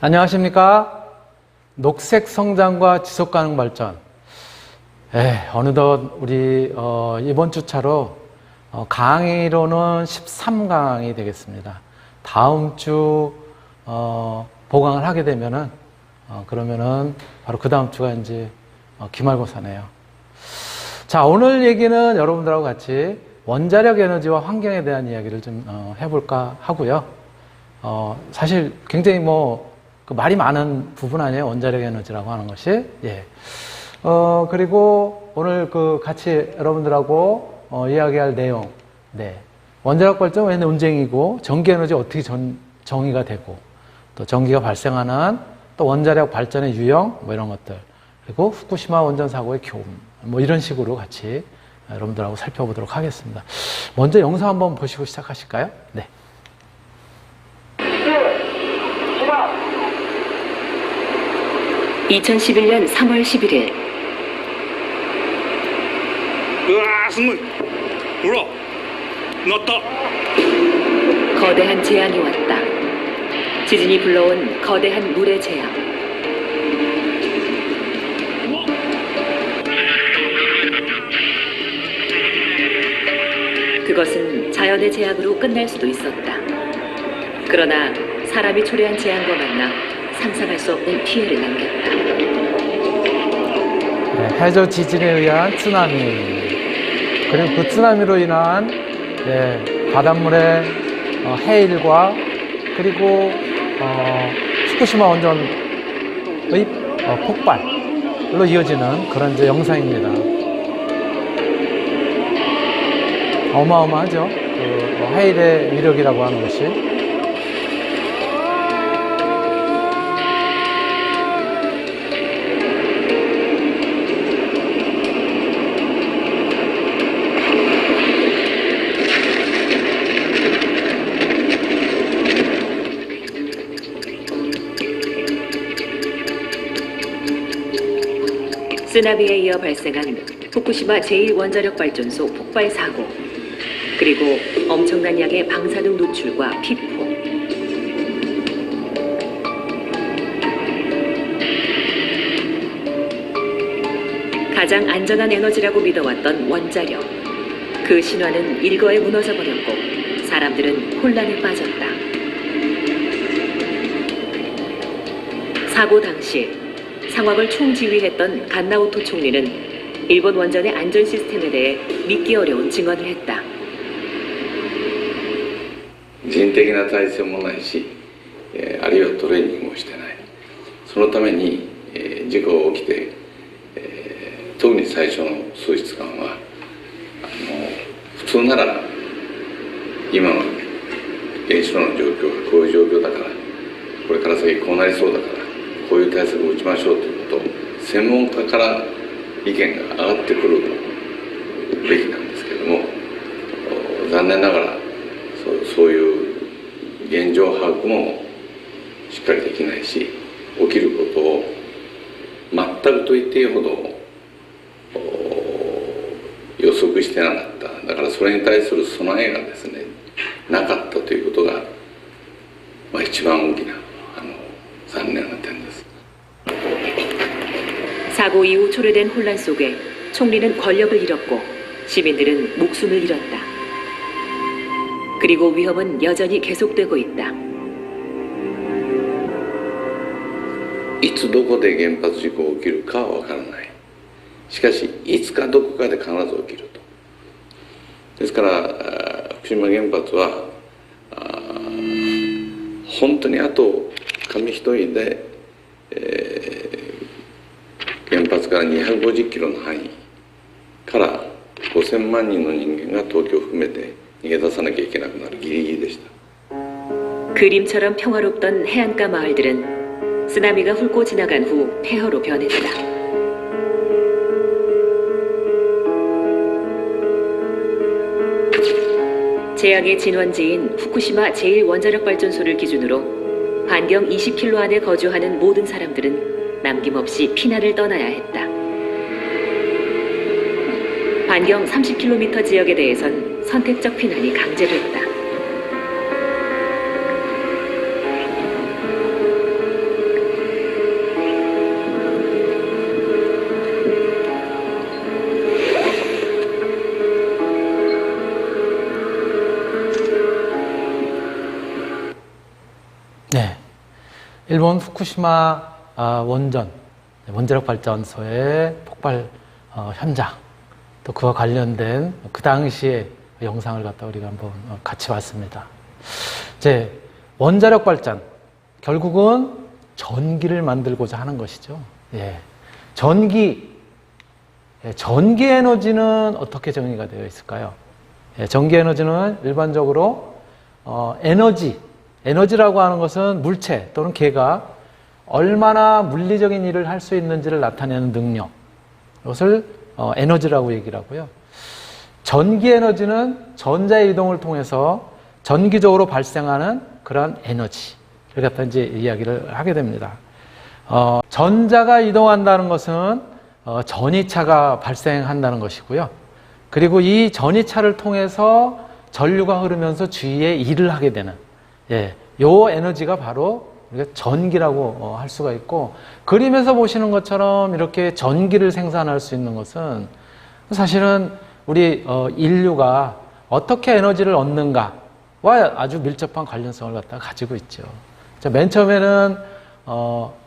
안녕하십니까? 녹색 성장과 지속 가능 발전. 어느덧 우리 이번 주차로 강의로는 13강이 되겠습니다. 다음 주 보강을 하게 되면은 그러면은 바로 그 다음 주가 이제 기말고사네요. 자, 오늘 얘기는 여러분들하고 같이 원자력 에너지와 환경에 대한 이야기를 좀 해볼까 하고요. 사실 굉장히 그 말이 많은 부분 아니에요. 원자력 에너지라고 하는 것이. 예. 그리고 오늘 같이 여러분들하고 이야기할 내용. 네. 원자력 발전 왜 논쟁이고, 전기 에너지 어떻게 정의가 되고, 또 전기가 발생하는 또 원자력 발전의 유형, 이런 것들. 그리고 후쿠시마 원전 사고의 교훈. 이런 식으로 같이 여러분들하고 살펴보도록 하겠습니다. 먼저 영상 한번 보시고 시작하실까요? 네. 2011년 3월 11일. うわー、すごい。ほら、なった。 거대한 재앙이 왔다. 지진이 불러온 거대한 물의 재앙. 그것은 자연의 재앙으로 끝날 수도 있었다. 그러나 사람이 초래한 재앙과 만나 상상할 수 없는 피해를 남겼다. 네, 해저 지진에 의한 쓰나미, 그리고 그 쓰나미로 인한 바닷물의 해일과 그리고 후쿠시마 원전의 폭발로 이어지는 그런 이제 영상입니다. 어마어마하죠. 그 해일의 위력이라고 하는 것이. 쓰나미에 이어 발생한 후쿠시마 제1원자력발전소 폭발 사고, 그리고 엄청난 양의 방사능 노출과 피폭. 가장 안전한 에너지라고 믿어왔던 원자력. 그 신화는 일거에 무너져 버렸고 사람들은 혼란에 빠졌다. 사고 당시 상황을 총지휘했던 간나오토 총리는 일본 원전의 안전 시스템에 대해 믿기 어려운 증언을 했다. 人的な体制もないし、あるいはトレーニングをしてない。そのために、事故が起きて、特に最初の数日間は普通なら今の原子炉の状況がこういう状況だから、これから先こうなりそうだから。こういう対策を打ちましょうということを専門家から意見が上がってくるべきなんですけども、残念ながらそういう現状把握もしっかりできないし、起きることを全くと言っていいほど予測してなかった。だからそれに対する備えがですねなかったということが、一番大きな残念な点です。 사고 이후 초래된 혼란 속에 총리는 권력을 잃었고 시민들은 목숨을 잃었다. 그리고 위험은 여전히 계속되고 있다. いつどこで原発事故が起きるかはわからない。しかしいつかどこかで必ず起きると。ですから福島原発は本当にあと紙一重で、原発から250キロの範囲から5000万人の人間が東京を含めて逃げ出さなきゃいけなくなるギリギリでした。 그림처럼 평화롭던 해안가 마을들은 쓰나미가 훑고 지나간 후 폐허로 변했다. 재앙의 진원지인 후쿠시마 제1원자력발전소를 기준으로 반경 20km 안에 거주하는 모든 사람들은 남김없이 피난을 떠나야 했다. 반경 30km 지역에 대해선 선택적 피난이 강제됐다. 네. 일본 후쿠시마 원자력 발전소의 폭발 현장, 또 그와 관련된 그 당시의 영상을 갖다 우리가 한번 같이 봤습니다. 이제 원자력 발전, 결국은 전기를 만들고자 하는 것이죠. 예. 전기 에너지는 어떻게 정의가 되어 있을까요? 예, 전기 에너지는 일반적으로 에너지라고 하는 것은 물체 또는 개가 얼마나 물리적인 일을 할 수 있는지를 나타내는 능력, 이것을 에너지라고 얘기를 하고요. 전기 에너지는 전자의 이동을 통해서 전기적으로 발생하는 그런 에너지를 갖다 이제 이야기를 하게 됩니다. 전자가 이동한다는 것은 전이차가 발생한다는 것이고요. 그리고 이 전이차를 통해서 전류가 흐르면서 주위에 일을 하게 되는, 요 에너지가 바로 우리가 전기라고 할 수가 있고, 그림에서 보시는 것처럼 이렇게 전기를 생산할 수 있는 것은 사실은 우리 인류가 어떻게 에너지를 얻는가와 아주 밀접한 관련성을 갖다가 가지고 있죠. 맨 처음에는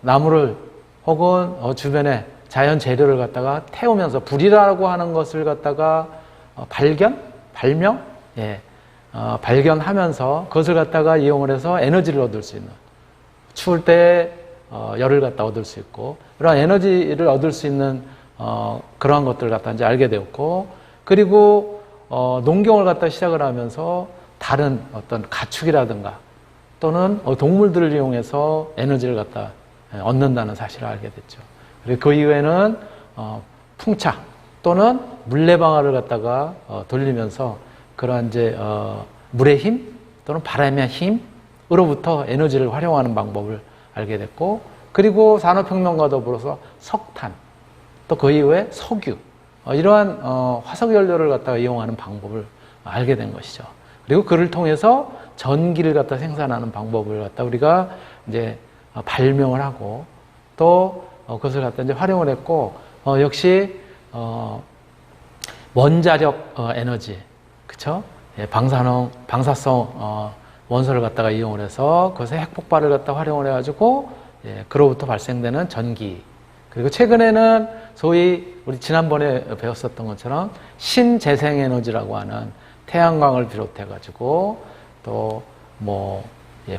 나무를 혹은 주변에 자연 재료를 갖다가 태우면서 불이라고 하는 것을 갖다가 발견하면서 그것을 갖다가 이용을 해서 에너지를 얻을 수 있는, 추울 때 열을 갖다 얻을 수 있고, 그런 에너지를 얻을 수 있는 그러한 것들을 갖다 이제 알게 되었고, 그리고 농경을 갖다 시작을 하면서 다른 어떤 가축이라든가 또는 동물들을 이용해서 에너지를 갖다 얻는다는 사실을 알게 됐죠. 그리고 그 이후에는 풍차 또는 물레방아를 갖다가 돌리면서 그러한 이제 물의 힘 또는 바람의 힘으로부터 에너지를 활용하는 방법을 알게 됐고, 그리고 산업혁명과 더불어서 석탄, 또 그 이후에 석유, 이러한 화석연료를 갖다가 이용하는 방법을 알게 된 것이죠. 그리고 그를 통해서 전기를 갖다 생산하는 방법을 갖다 우리가 이제 발명을 하고, 또 그것을 갖다 이제 활용을 했고, 역시 원자력 에너지, 그쵸? 방사성 원소를 갖다가 이용을 해서 그것의 핵폭발을 갖다 활용을 해가지고 그로부터 발생되는 전기. 그리고 최근에는 소위 우리 지난번에 배웠었던 것처럼 신재생에너지라고 하는 태양광을 비롯해가지고 또 뭐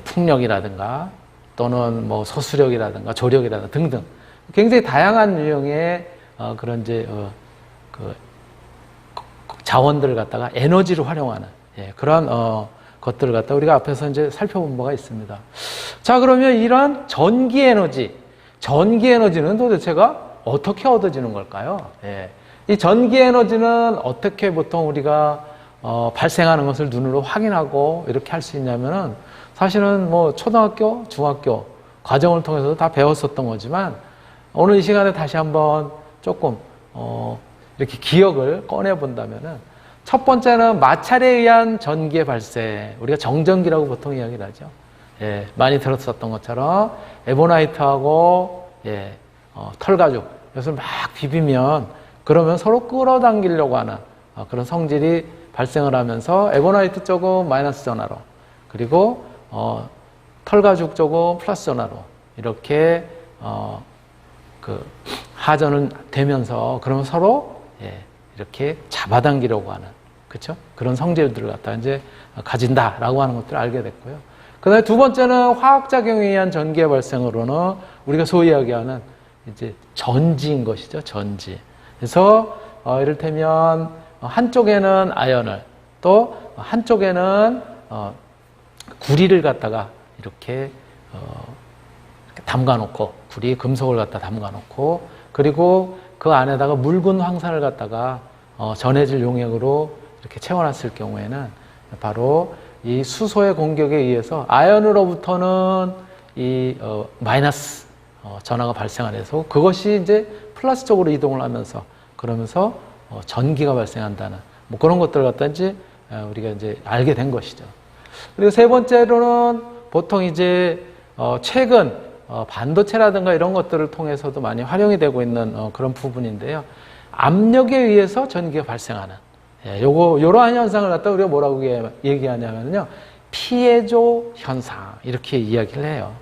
풍력이라든가 또는 뭐 소수력이라든가 조력이라든가 등등 굉장히 다양한 유형의 그런 이제 그 자원들을 갖다가 에너지로 활용하는 그러한 것들을 갖다 우리가 앞에서 이제 살펴본 바가 있습니다. 자, 그러면 이런 전기 에너지는 도대체가 어떻게 얻어지는 걸까요? 이 전기 에너지는 어떻게 보통 우리가 발생하는 것을 눈으로 확인하고 이렇게 할 수 있냐면은, 사실은 뭐 초등학교, 중학교 과정을 통해서도 다 배웠었던 거지만, 오늘 이 시간에 다시 한번 조금 이렇게 기억을 꺼내 본다면은, 첫 번째는 마찰에 의한 전기의 발생, 우리가 정전기라고 보통 이야기를 하죠. 많이 들었었던 것처럼 에보나이트하고 털가죽, 이것을 막 비비면 그러면 서로 끌어당기려고 하는 그런 성질이 발생을 하면서 에보나이트 쪽은 마이너스 전하로, 그리고 털가죽 쪽은 플러스 전하로 이렇게 그 하전은 되면서 그러면 서로 이렇게 잡아당기려고 하는, 그렇죠? 그런 성질들을 갖다 이제 가진다라고 하는 것들을 알게 됐고요. 그다음에 두 번째는 화학작용에 의한 전기의 발생으로는 우리가 소위 이야기하는 이제 전지인 것이죠. 전지. 그래서 이를테면 한쪽에는 아연을, 또 한쪽에는 구리를 갖다가 이렇게 담가놓고, 구리 금속을 갖다 담가놓고, 그리고 그 안에다가 묽은 황산을 갖다가 전해질 용액으로 이렇게 채워놨을 경우에는 바로 이 수소의 공격에 의해서 아연으로부터는 이 마이너스 전하가 발생을 해서 그것이 이제 플러스 쪽으로 이동을 하면서 그러면서 전기가 발생한다는 뭐 그런 것들을 갖다 이제 우리가 이제 알게 된 것이죠. 그리고 세 번째로는 보통 이제 최근 반도체라든가 이런 것들을 통해서도 많이 활용이 되고 있는 그런 부분인데요. 압력에 의해서 전기가 발생하는 요러한 현상을 갖다 우리가 뭐라고 얘기하냐면요. 피해조 현상 이렇게 이야기를 해요.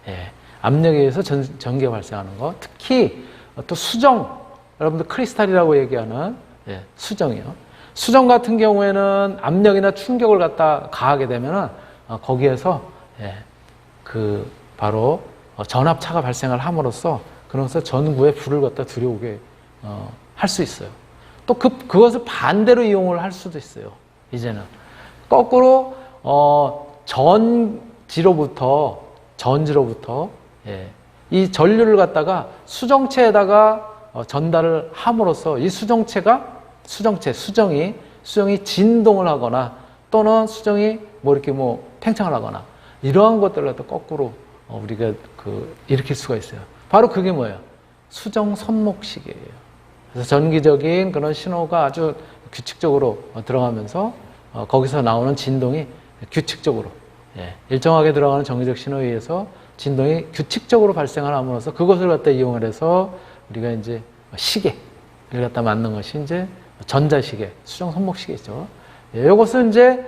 예, 압력에 의해서 전기가 발생하는 거, 특히 또 수정, 여러분들 크리스탈이라고 얘기하는 수정이요. 수정 같은 경우에는 압력이나 충격을 갖다 가하게 되면은 거기에서 바로 전압차가 발생을 함으로써 그러면서 전구에 불을 갖다 들여오게 할 수 있어요. 또 그것을 반대로 이용을 할 수도 있어요. 이제는 거꾸로 전지로부터 이 전류를 갖다가 수정체에다가 전달을 함으로써 이 수정이 진동을 하거나 또는 수정이 이렇게 팽창을 하거나 이러한 것들을 갖다 거꾸로 우리가 일으킬 수가 있어요. 바로 그게 뭐예요? 수정 손목시계예요. 그래서 전기적인 그런 신호가 아주 규칙적으로 들어가면서 거기서 나오는 진동이 규칙적으로 일정하게 들어가는 정기적 신호에 의해서 진동이 규칙적으로 발생을 함으로써 그것을 갖다 이용을 해서 우리가 이제 시계를 갖다 만든 것이 이제 전자시계, 수정 손목시계죠. 이것은 이제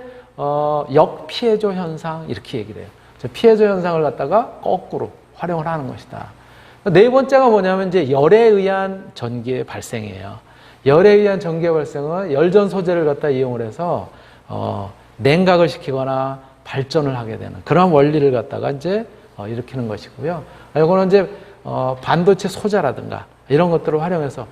역피해조 현상 이렇게 얘기를 해요. 피해조 현상을 갖다가 거꾸로 활용을 하는 것이다. 네 번째가 뭐냐면 이제 열에 의한 전기의 발생이에요. 열에 의한 전기의 발생은 열전 소재를 갖다 이용을 해서 냉각을 시키거나 발전을 하게 되는 그런 원리를 갖다가 이제 일으키는 것이고요. 이거는 이제 반도체 소자라든가 이런 것들을 활용해서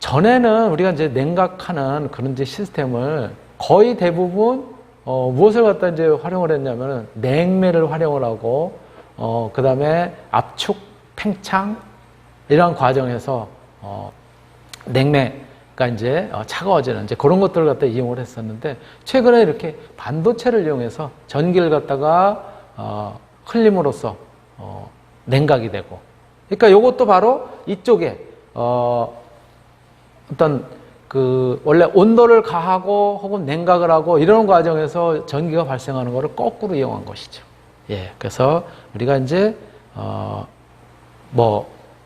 전에는 우리가 이제 냉각하는 그런 이제 시스템을 거의 대부분 무엇을 갖다 이제 활용을 했냐면은 냉매를 활용을 하고 그 다음에 압축, 팽창 이런 과정에서 냉매가 이제 차가워지는 이제 그런 것들을 갖다 이용을 했었는데 최근에 이렇게 반도체를 이용해서 전기를 갖다가 흘림으로써 냉각이 되고 그러니까 이것도 바로 이쪽에 어떤 원래 온도를 가하고 혹은 냉각을 하고 이런 과정에서 전기가 발생하는 것을 거꾸로 이용한 것이죠. 그래서 우리가 이제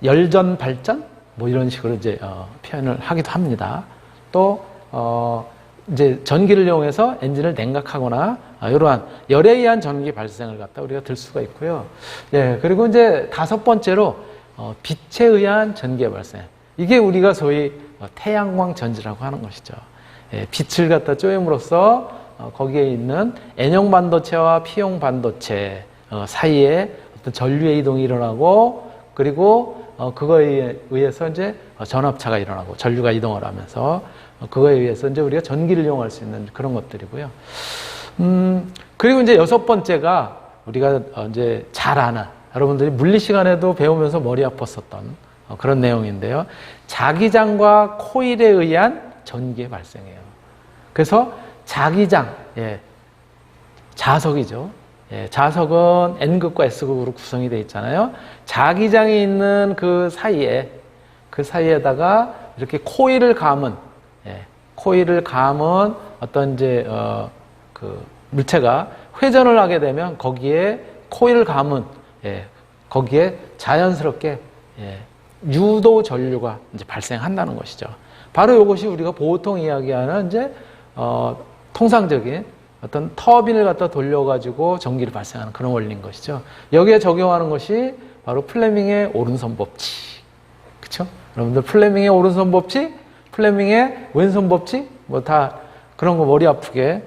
열전 발전 이런 식으로 이제 표현을 하기도 합니다. 또 이제 전기를 이용해서 엔진을 냉각하거나 이러한 열에 의한 전기 발생을 갖다 우리가 들 수가 있고요. 그리고 이제 다섯 번째로 빛에 의한 전기의 발생. 이게 우리가 소위 태양광 전지라고 하는 것이죠. 빛을 갖다 쪼임으로써 거기에 있는 N형 반도체와 P형 반도체 사이에 어떤 전류의 이동이 일어나고 그리고 그거에 의해서 이제 전압차가 일어나고 전류가 이동을 하면서 그거에 의해서 이제 우리가 전기를 이용할 수 있는 그런 것들이고요. 그리고 이제 여섯 번째가 우리가 이제 잘 아는 여러분들이 물리 시간에도 배우면서 머리 아팠었던 그런 내용인데요. 자기장과 코일에 의한 전기의 발생이에요. 그래서 자기장, 자석이죠. 자석은 N극과 S극으로 구성이 되어 있잖아요. 자기장이 있는 그 사이에다가 이렇게 코일을 감은 어떤 이제 그 물체가 회전을 하게 되면 거기에 코일을 감은 거기에 자연스럽게 유도 전류가 이제 발생한다는 것이죠. 바로 이것이 우리가 보통 이야기하는 이제 통상적인 어떤 터빈을 갖다 돌려가지고 전기를 발생하는 그런 원리인 것이죠. 여기에 적용하는 것이 바로 플레밍의 오른손 법칙. 그렇죠? 여러분들 플레밍의 오른손 법칙, 플레밍의 왼손 법칙, 다 그런 거 머리 아프게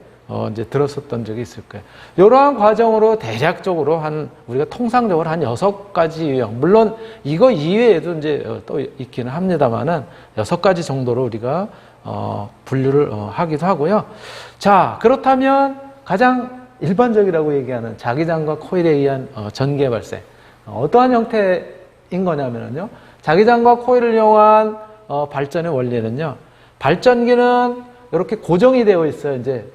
이제 들었었던 적이 있을 거예요. 이러한 과정으로 대략적으로 우리가 통상적으로 한 6가지 유형, 물론 이거 이외에도 이제 또 있기는 합니다만은 6가지 정도로 우리가 분류를 하기도 하고요. 자, 그렇다면 가장 일반적이라고 얘기하는 자기장과 코일에 의한 전기의 발생. 어떠한 형태인 거냐면요. 자기장과 코일을 이용한 발전의 원리는요. 발전기는 이렇게 고정이 되어 있어요. 이제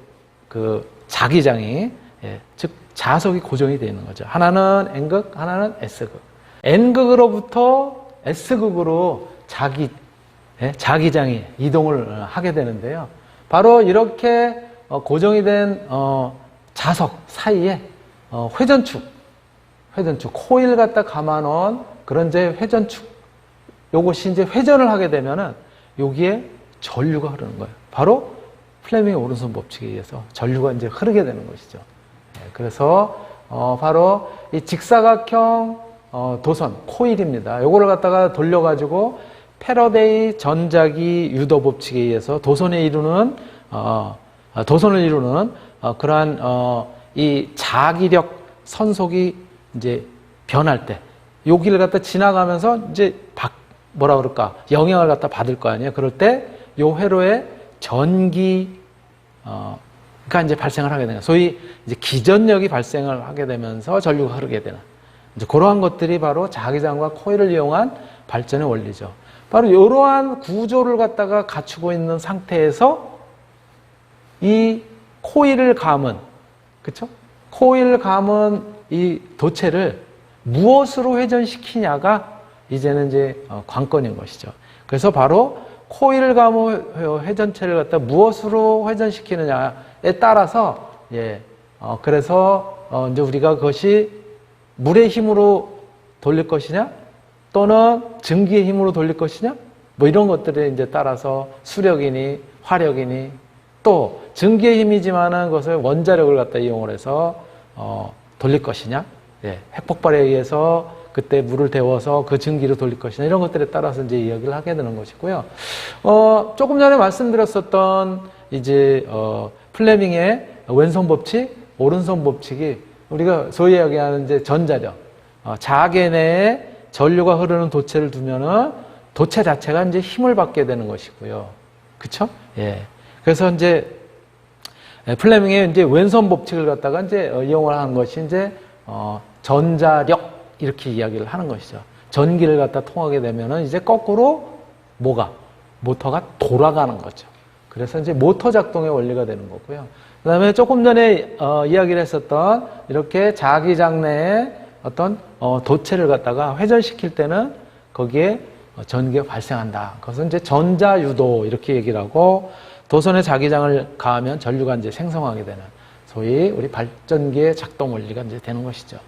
그 자기장이, 즉 자석이 고정이 되어 있는 거죠. 하나는 N극, 하나는 S극. N극으로부터 S극으로 자기장이 이동을 하게 되는데요. 바로 이렇게 고정이 된 자석 사이에 회전축, 코일 갖다 감아놓은 그런 이제 회전축, 요것이 이제 회전을 하게 되면은 여기에 전류가 흐르는 거예요. 바로 플레밍의 오른손 법칙에 의해서 전류가 이제 흐르게 되는 것이죠. 그래서 바로 이 직사각형 도선 코일입니다. 요거를 갖다가 돌려가지고 패러데이 전자기 유도 법칙에 의해서 도선을 이루는 그러한 이 자기력 선속이 이제 변할 때 여기를 갖다 지나가면서 이제 뭐라 그럴까 영향을 갖다 받을 거 아니에요. 그럴 때 요 회로에 전기 그러니까 이제 발생을 하게 되는 소위 이제 기전력이 발생을 하게 되면서 전류가 흐르게 되는 이제 그러한 것들이 바로 자기장과 코일을 이용한 발전의 원리죠. 바로 이러한 구조를 갖다가 갖추고 있는 상태에서 이 코일을 감은 그렇죠? 코일을 감은 이 도체를 무엇으로 회전시키냐가 이제는 이제 관건인 것이죠. 그래서 바로 코일을 감은 회전체를 갖다 무엇으로 회전시키느냐에 따라서 그래서 이제 우리가 그것이 물의 힘으로 돌릴 것이냐 또는 증기의 힘으로 돌릴 것이냐 뭐 이런 것들에 이제 따라서 수력이니 화력이니 또 증기의 힘이지만은 그것을 원자력을 갖다 이용을 해서 돌릴 것이냐 핵폭발에 의해서 그때 물을 데워서 그 증기로 돌릴 것이냐 이런 것들에 따라서 이제 이야기를 하게 되는 것이고요. 조금 전에 말씀드렸었던 이제 플레밍의 왼손 법칙, 오른손 법칙이 우리가 소위 이야기하는 이제 전자력, 자계 내에 전류가 흐르는 도체를 두면은 도체 자체가 이제 힘을 받게 되는 것이고요. 그렇죠? 예. 그래서 이제 플레밍의 이제 왼손 법칙을 갖다가 이제 이용을 한 것이 이제 전자력 이렇게 이야기를 하는 것이죠. 전기를 갖다 통하게 되면은 이제 거꾸로 모터가 돌아가는 거죠. 그래서 이제 모터 작동의 원리가 되는 거고요. 그 다음에 조금 전에 이야기를 했었던 이렇게 자기장 내에 어떤 도체를 갖다가 회전시킬 때는 거기에 전기가 발생한다. 그것은 이제 전자유도 이렇게 얘기를 하고 도선에 자기장을 가하면 전류가 이제 생성하게 되는 소위 우리 발전기의 작동 원리가 이제 되는 것이죠.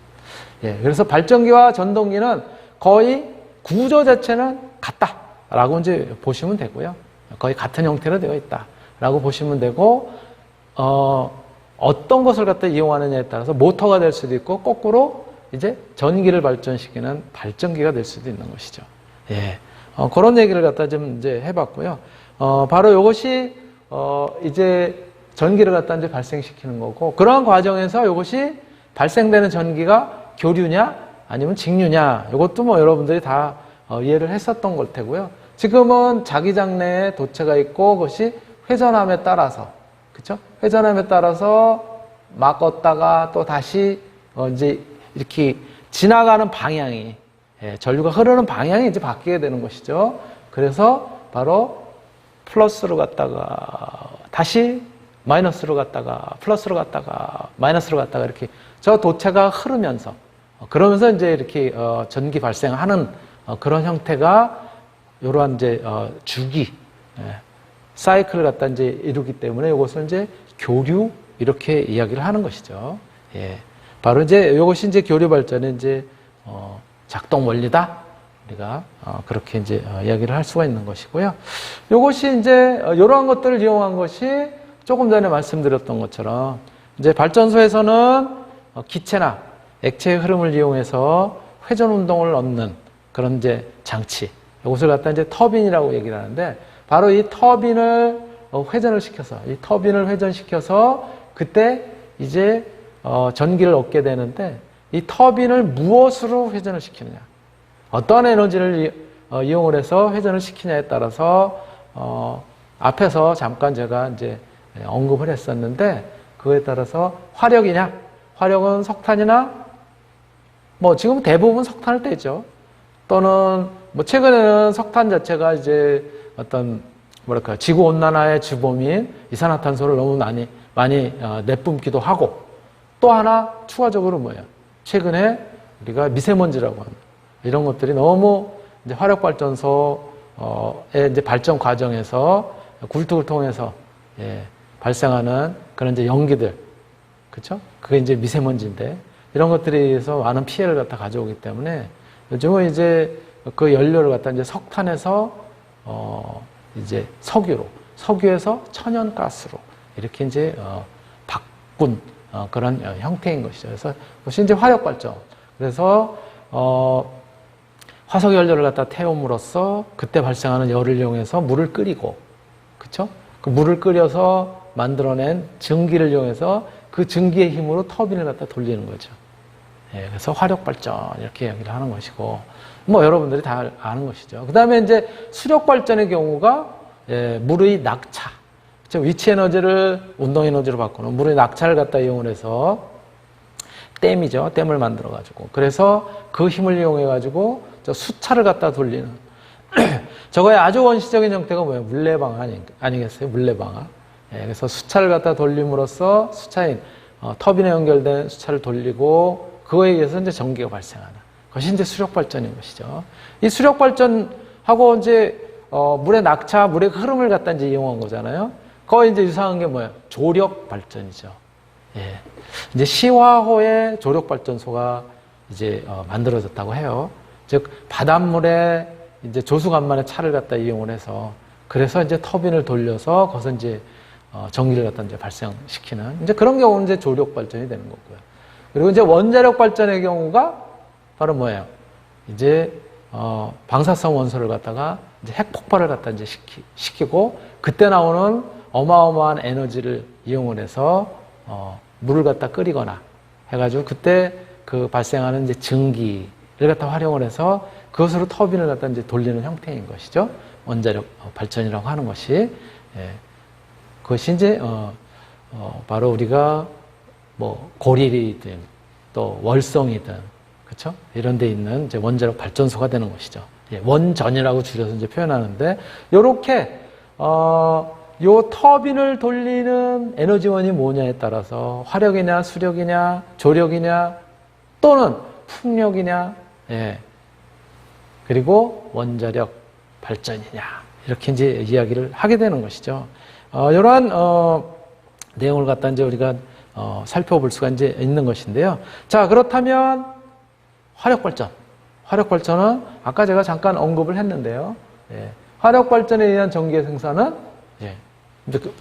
예, 그래서 발전기와 전동기는 거의 구조 자체는 같다라고 이제 보시면 되고요. 거의 같은 형태로 되어 있다라고 보시면 되고, 어떤 것을 갖다 이용하느냐에 따라서 모터가 될 수도 있고, 거꾸로 이제 전기를 발전시키는 발전기가 될 수도 있는 것이죠. 예, 그런 얘기를 갖다 좀 이제 해봤고요. 바로 이것이 이제 전기를 갖다 이제 발생시키는 거고, 그러한 과정에서 이것이 발생되는 전기가 교류냐 아니면 직류냐 이것도 뭐 여러분들이 다 이해를 했었던 걸 테고요. 지금은 자기장 내에 도체가 있고 그것이 회전함에 따라서 그렇죠? 회전함에 따라서 막 걷다가 또 다시 이제 이렇게 지나가는 방향이 전류가 흐르는 방향이 이제 바뀌게 되는 것이죠. 그래서 바로 플러스로 갔다가 다시 마이너스로 갔다가 플러스로 갔다가 마이너스로 갔다가 이렇게 저 도체가 흐르면서 그러면서 이제 이렇게 전기 발생하는 그런 형태가 이러한 이제 주기 사이클을 갖다 이제 이루기 때문에 이것을 이제 교류 이렇게 이야기를 하는 것이죠. 예, 바로 이제 이것이 이제 교류 발전의 이제 작동 원리다. 우리가 그렇게 이제 이야기를 할 수가 있는 것이고요. 이것이 이제 이러한 것들을 이용한 것이 조금 전에 말씀드렸던 것처럼 이제 발전소에서는 기체나 액체의 흐름을 이용해서 회전 운동을 얻는 그런 이제 장치. 이것을 갖다 이제 터빈이라고 얘기를 하는데 바로 이 터빈을 회전을 시켜서 이 터빈을 회전시켜서 그때 이제 전기를 얻게 되는데 이 터빈을 무엇으로 회전을 시키느냐. 어떤 에너지를 이용을 해서 회전을 시키냐에 따라서 앞에서 잠깐 제가 이제 언급을 했었는데 그거에 따라서 화력이냐 화력은 석탄이나 뭐 지금 대부분 석탄을 떼죠. 또는 뭐 최근에는 석탄 자체가 이제 어떤 뭐랄까 지구 온난화의 주범인 이산화탄소를 너무 많이 내뿜기도 하고 또 하나 추가적으로 뭐예요? 최근에 우리가 미세먼지라고 하는 이런 것들이 너무 이제 화력 발전소의 이제 발전 과정에서 굴뚝을 통해서 발생하는 그런 이제 연기들, 그렇죠? 그게 이제 미세먼지인데 이런 것들에 의해서 많은 피해를 갖다 가져오기 때문에 요즘은 이제 그 연료를 갖다 이제 석탄에서 이제 석유에서 천연가스로 이렇게 이제 바꾼 그런 형태인 것이죠. 그래서 그것이 이제 화력 발전. 그래서 화석 연료를 갖다 태움으로써 그때 발생하는 열을 이용해서 물을 끓이고, 그렇죠? 그 물을 끓여서 만들어낸 증기를 이용해서 그 증기의 힘으로 터빈을 갖다 돌리는 거죠. 예, 그래서 화력 발전 이렇게 얘기를 하는 것이고, 뭐 여러분들이 다 아는 것이죠. 그 다음에 이제 수력 발전의 경우가 물의 낙차, 그렇죠? 위치 에너지를 운동 에너지로 바꾸는 물의 낙차를 갖다 이용해서 댐이죠. 댐을 만들어 가지고, 그래서 그 힘을 이용해 가지고 저 수차를 갖다 돌리는 저거의 아주 원시적인 형태가 뭐예요? 물레방아 아니겠어요? 물레방아. 예, 그래서 수차를 갖다 돌림으로써 수차인 터빈에 연결된 수차를 돌리고 그거에 의해서 이제 전기가 발생하는 그것이 이제 수력 발전인 것이죠. 이 수력 발전하고 이제 물의 낙차, 물의 흐름을 갖다 이제 이용한 거잖아요. 거의 이제 유사한 게 뭐예요? 조력 발전이죠. 예. 이제 시화호의 조력 발전소가 이제 만들어졌다고 해요. 즉 바닷물에 이제 조수간만의 차를 갖다 이용을 해서 그래서 이제 터빈을 돌려서 거기서 이제 전기를 갖다 이제 발생시키는 이제 그런 경우는 이제 조력 발전이 되는 거고요. 그리고 이제 원자력 발전의 경우가 바로 뭐예요? 이제 방사성 원소를 갖다가 이제 핵 폭발을 갖다 이제 시키고 그때 나오는 어마어마한 에너지를 이용을 해서 물을 갖다 끓이거나 해가지고 그때 그 발생하는 이제 증기를 갖다 활용을 해서 그것으로 터빈을 갖다 이제 돌리는 형태인 것이죠. 원자력 발전이라고 하는 것이. 예. 그것이 이제 바로 우리가 뭐 고릴이든 또 월성이든 그렇죠? 이런 데 있는 이제 원자력 발전소가 되는 것이죠. 예. 원전이라고 줄여서 이제 표현하는데 요렇게 요 터빈을 돌리는 에너지원이 뭐냐에 따라서 화력이냐 수력이냐 조력이냐 또는 풍력이냐 예. 그리고 원자력 발전이냐 이렇게 이제 이야기를 하게 되는 것이죠. 이러한 내용을 갖다 이제 우리가 살펴볼 수가 이제 있는 것인데요. 자, 그렇다면 화력 발전은 아까 제가 잠깐 언급을 했는데요. 예. 화력 발전에 의한 전기의 생산은 예.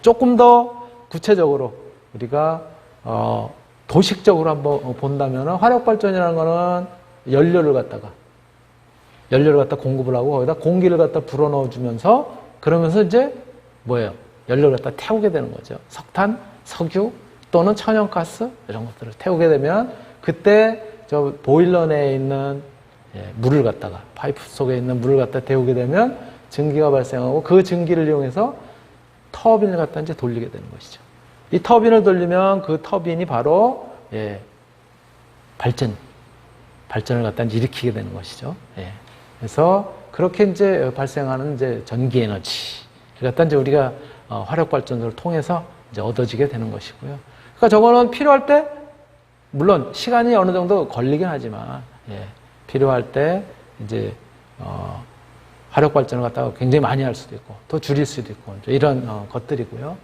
조금 더 구체적으로 우리가 도식적으로 한번 본다면 화력 발전이라는 거는 연료를 갖다 공급을 하고 거기다 공기를 갖다 불어넣어 주면서 그러면서 이제 뭐예요? 연료를 갖다 태우게 되는 거죠. 석탄, 석유 또는 천연가스 이런 것들을 태우게 되면 그때 저 보일러 내에 있는 물을 갖다가 파이프 속에 있는 물을 갖다 태우게 되면 증기가 발생하고 그 증기를 이용해서 터빈을 갖다 이제 돌리게 되는 것이죠. 이 터빈을 돌리면 그 터빈이 바로 발전을 갖다 이제 일으키게 되는 것이죠. 예. 그래서 그렇게 이제 발생하는 이제 전기 에너지를 갖다 이제 우리가 화력 발전소를 통해서 이제 얻어지게 되는 것이고요. 그러니까 저거는 필요할 때 물론 시간이 어느 정도 걸리긴 하지만 필요할 때 이제 화력 발전을 갖다가 굉장히 많이 할 수도 있고 또 줄일 수도 있고 이런 것들이고요.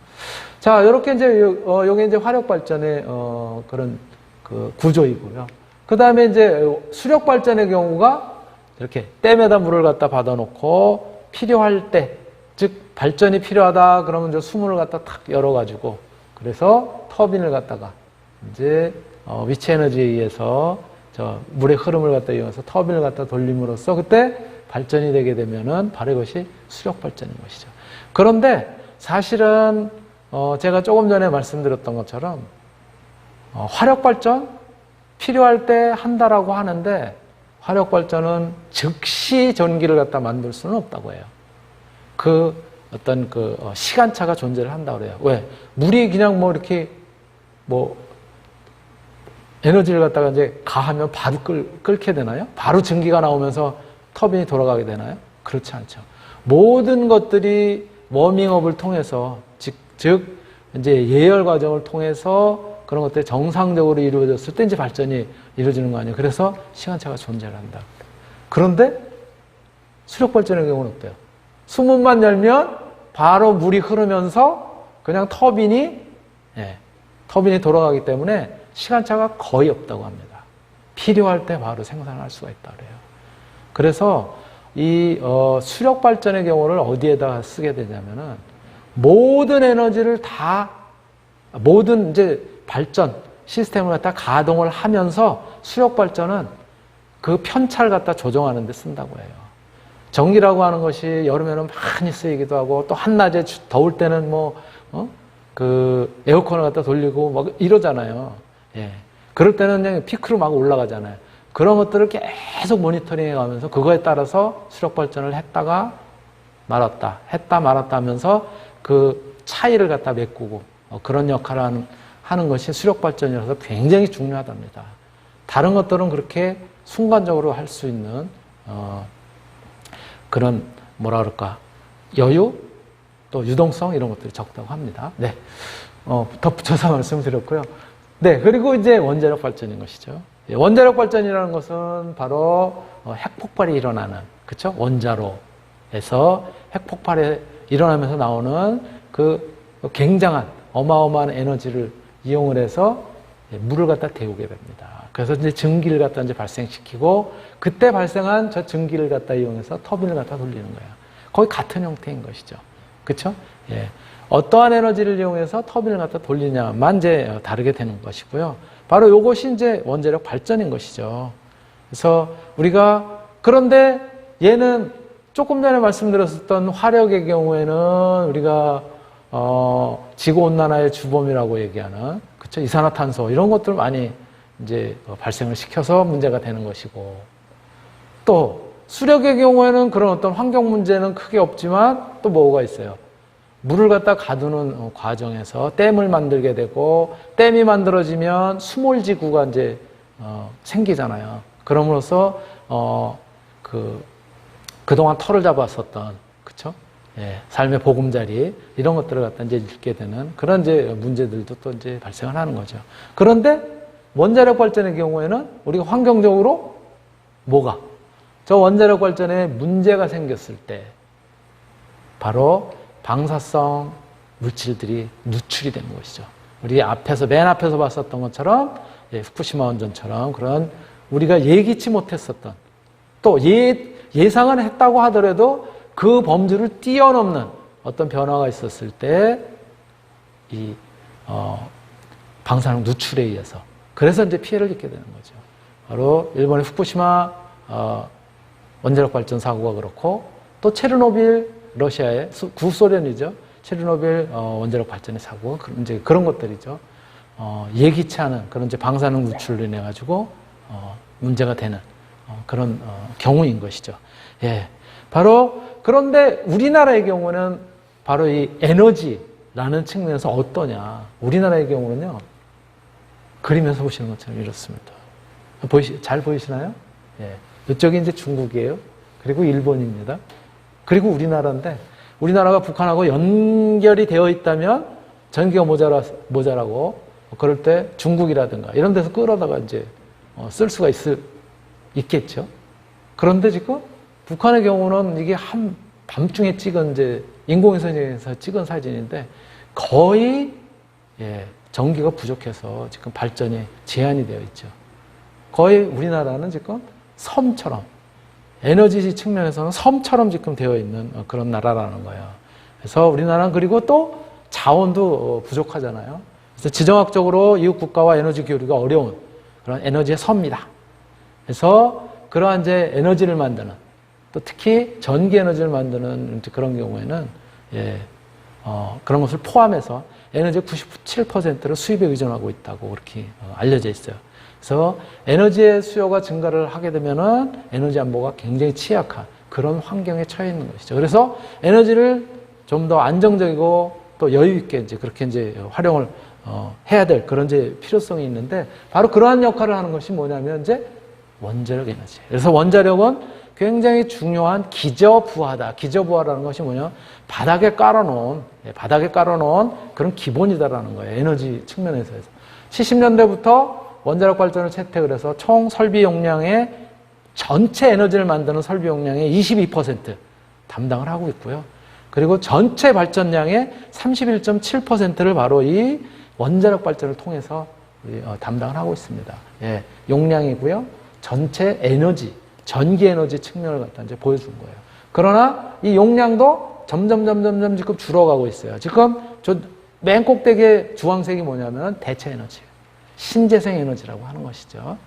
자, 이렇게 이제 요게 이제 화력 발전의 그런 그 구조이고요. 그 다음에 이제 수력 발전의 경우가 이렇게 댐에다 물을 갖다 받아놓고 필요할 때, 즉 발전이 필요하다 그러면 이제 수문을 갖다 탁 열어가지고 그래서 터빈을 갖다가 이제 위치 에너지에 의해서 저 물의 흐름을 갖다 이용해서 터빈을 갖다 돌림으로써 그때 발전이 되게 되면은 바로 이것이 수력 발전인 것이죠. 그런데 사실은 제가 조금 전에 말씀드렸던 것처럼 화력 발전 필요할 때 한다라고 하는데 화력 발전은 즉시 전기를 갖다 만들 수는 없다고 해요. 그 어떤 그 시간차가 존재를 한다고 그래요. 왜? 물이 그냥 뭐 이렇게 뭐 에너지를 갖다가 이제 가하면 바로 끓게 되나요? 바로 증기가 나오면서 터빈이 돌아가게 되나요? 그렇지 않죠. 모든 것들이 워밍업을 통해서 즉 이제 예열 과정을 통해서 그런 것들이 정상적으로 이루어졌을 때 이제 발전이 이루어지는 거 아니에요. 그래서 시간차가 존재를 한다. 그런데 수력 발전의 경우는 어때요? 수문만 열면 바로 물이 흐르면서 그냥 터빈이 돌아가기 때문에 시간차가 거의 없다고 합니다. 필요할 때 바로 생산할 수가 있다 그래요. 그래서 이 수력 발전의 경우를 어디에다 쓰게 되냐면은 모든 에너지를 다 모든 이제 발전 시스템을 갖다 가동을 하면서 수력 발전은 그 편차를 갖다 조정하는 데 쓴다고 해요. 전기라고 하는 것이 여름에는 많이 쓰이기도 하고 또 한낮에 더울 때는 그 에어컨을 갖다 돌리고 막 이러잖아요. 예. 그럴 때는 그냥 피크로 막 올라가잖아요. 그런 것들을 계속 모니터링 해 가면서 그거에 따라서 수력 발전을 했다 말았다 하면서 그 차이를 갖다 메꾸고 그런 역할을 하는 것이 수력 발전이라서 굉장히 중요하답니다. 다른 것들은 그렇게 순간적으로 할 수 있는 그런 뭐라 그럴까 여유 또 유동성 이런 것들이 적다고 합니다. 네, 덧붙여서 말씀드렸고요. 네, 그리고 이제 원자력 발전인 것이죠. 원자력 발전이라는 것은 바로 핵폭발이 일어나는 그렇죠? 원자로에서 핵폭발이 일어나면서 나오는 그 굉장한 어마어마한 에너지를 이용을 해서 물을 갖다 데우게 됩니다. 그래서 이제 증기를 갖다 이제 발생시키고 그때 발생한 저 증기를 갖다 이용해서 터빈을 갖다 돌리는 거예요. 거의 같은 형태인 것이죠. 그렇죠? 예. 어떠한 에너지를 이용해서 터빈을 갖다 돌리냐만 이제 다르게 되는 것이고요. 바로 이것이 이제 원자력 발전인 것이죠. 그래서 우리가 그런데 얘는 조금 전에 말씀드렸었던 화력의 경우에는 우리가 지구 온난화의 주범이라고 얘기하는 그렇죠? 이산화탄소 이런 것들 많이 이제 발생을 시켜서 문제가 되는 것이고 또 수력의 경우에는 그런 어떤 환경 문제는 크게 없지만 또 뭐가 있어요? 물을 갖다 가두는 과정에서 댐을 만들게 되고 댐이 만들어지면 수몰지구가 이제 생기잖아요. 그럼으로써 그동안 털을 잡았었던 그쵸? 예, 삶의 보금자리 이런 것들을 갖다 이제 잃게 되는 그런 이제 문제들도 또 이제 발생을 하는 거죠. 그런데 원자력 발전의 경우에는 우리가 환경적으로 저 원자력 발전에 문제가 생겼을 때 바로 방사성 물질들이 누출이 되는 것이죠. 우리 맨 앞에서 봤었던 것처럼 후쿠시마 원전처럼 그런 우리가 예기치 못했었던 또 예상은 했다고 하더라도 그 범주를 뛰어넘는 어떤 변화가 있었을 때 이 방사능 누출에 의해서 그래서 이제 피해를 입게 되는 거죠. 바로 일본의 후쿠시마 원자력 발전 사고가 그렇고 또 체르노빌 러시아의 구소련이죠. 체르노빌 원자력 발전의 사고 이제 그런 것들이죠. 예기치 않은 그런 이제 방사능 누출로 인해 가지고 문제가 되는 그런 경우인 것이죠. 예, 바로 그런데 우리나라의 경우는 바로 이 에너지라는 측면에서 어떠냐? 우리나라의 경우는요. 그림에서 보시는 것처럼 이렇습니다. 잘 보이시나요? 예. 이쪽이 이제 중국이에요. 그리고 일본입니다. 그리고 우리나라인데, 우리나라가 북한하고 연결이 되어 있다면 전기가 모자라고, 그럴 때 중국이라든가 이런 데서 끌어다가 이제 쓸 수가 있겠죠. 그런데 지금 북한의 경우는 이게 한 밤중에 찍은 이제 인공위성에서 찍은 사진인데 거의 전기가 부족해서 지금 발전이 제한이 되어 있죠. 거의 우리나라는 지금 섬처럼 에너지 측면에서는 섬처럼 지금 되어 있는 그런 나라라는 거예요. 그래서 우리나라는 그리고 또 자원도 부족하잖아요. 그래서 지정학적으로 이웃 국가와 에너지 교류가 어려운 그런 에너지의 섬이다. 그래서 그러한 이제 에너지를 만드는 또 특히 전기 에너지를 만드는 그런 경우에는 그런 것을 포함해서 에너지의 97%를 수입에 의존하고 있다고 그렇게 알려져 있어요. 그래서 에너지의 수요가 증가를 하게 되면은 에너지 안보가 굉장히 취약한 그런 환경에 처해 있는 것이죠. 그래서 에너지를 좀 더 안정적이고 또 여유 있게 이제 그렇게 이제 활용을 해야 될 그런 이제 필요성이 있는데 바로 그러한 역할을 하는 것이 뭐냐면 이제 원자력 에너지. 그래서 원자력은 굉장히 중요한 기저부하다. 기저부하라는 것이 뭐냐? 바닥에 깔아놓은 그런 기본이다라는 거예요. 에너지 측면에서. 70년대부터 원자력 발전을 채택을 해서 총 설비 용량의 전체 에너지를 만드는 설비 용량의 22% 담당을 하고 있고요. 그리고 전체 발전량의 31.7%를 바로 이 원자력 발전을 통해서 담당을 하고 있습니다. 예, 용량이고요. 전체 에너지, 전기 에너지 측면을 갖다 이제 보여준 거예요. 그러나 이 용량도 점점 지금 줄어가고 있어요. 지금 맨 꼭대기에 주황색이 뭐냐면 대체 에너지, 신재생 에너지라고 하는 것이죠.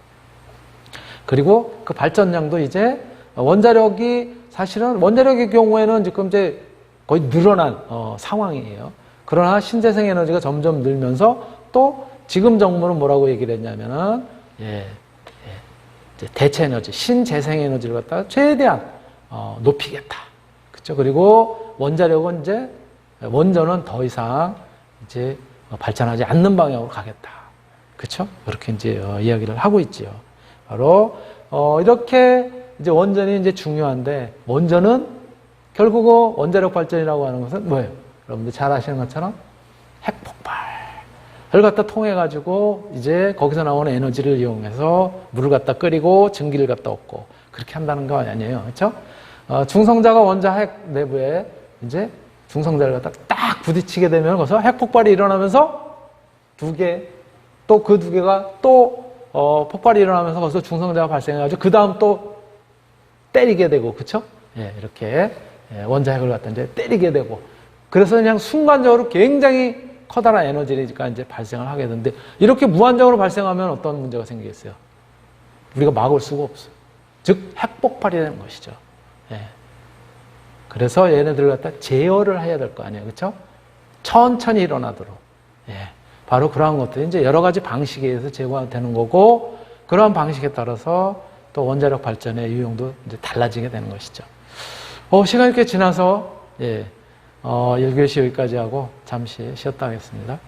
그리고 그 발전량도 이제 원자력이 사실은 원자력의 경우에는 지금 이제 거의 늘어난 상황이에요. 그러나 신재생 에너지가 점점 늘면서 또 지금 정부는 뭐라고 얘기를 했냐면은 이제 대체 에너지, 신재생 에너지를 갖다가 최대한 높이겠다. 그렇죠? 그리고 원자력은 이제 원전은 더 이상 이제 발전하지 않는 방향으로 가겠다. 그렇죠? 그렇게 이제 이야기를 하고 있지요. 바로 이렇게 이제 원전이 이제 중요한데 원전은 결국 원자력 발전이라고 하는 것은 뭐예요? 여러분들 잘 아시는 것처럼 핵폭발을 갖다 통해 가지고 이제 거기서 나오는 에너지를 이용해서 물을 갖다 끓이고 증기를 갖다 얻고 그렇게 한다는 거 아니에요, 그렇죠? 중성자가 원자 핵 내부에 이제 중성자를 갖다 딱 부딪히게 되면 거기서 핵폭발이 일어나면서 두 개, 또 그 두 개가 또 폭발이 일어나면서 거기서 중성자가 발생해가지고 그 다음 또 때리게 되고, 그렇죠? 예, 이렇게 원자 핵을 갖다 이제 때리게 되고, 그래서 그냥 순간적으로 굉장히 커다란 에너지가 이제 발생을 하게 되는데 이렇게 무한정으로 발생하면 어떤 문제가 생기겠어요? 우리가 막을 수가 없어요. 즉 핵폭발이 되는 것이죠. 예. 그래서 얘네들을 갖다 제어를 해야 될 거 아니에요, 그렇죠? 천천히 일어나도록. 예. 바로 그러한 것들이 이제 여러 가지 방식에 의해서 제어가 되는 거고, 그러한 방식에 따라서 또 원자력 발전의 유형도 이제 달라지게 되는 것이죠. 시간이 꽤 지나서 1교시 여기까지 하고 잠시 쉬었다 하겠습니다.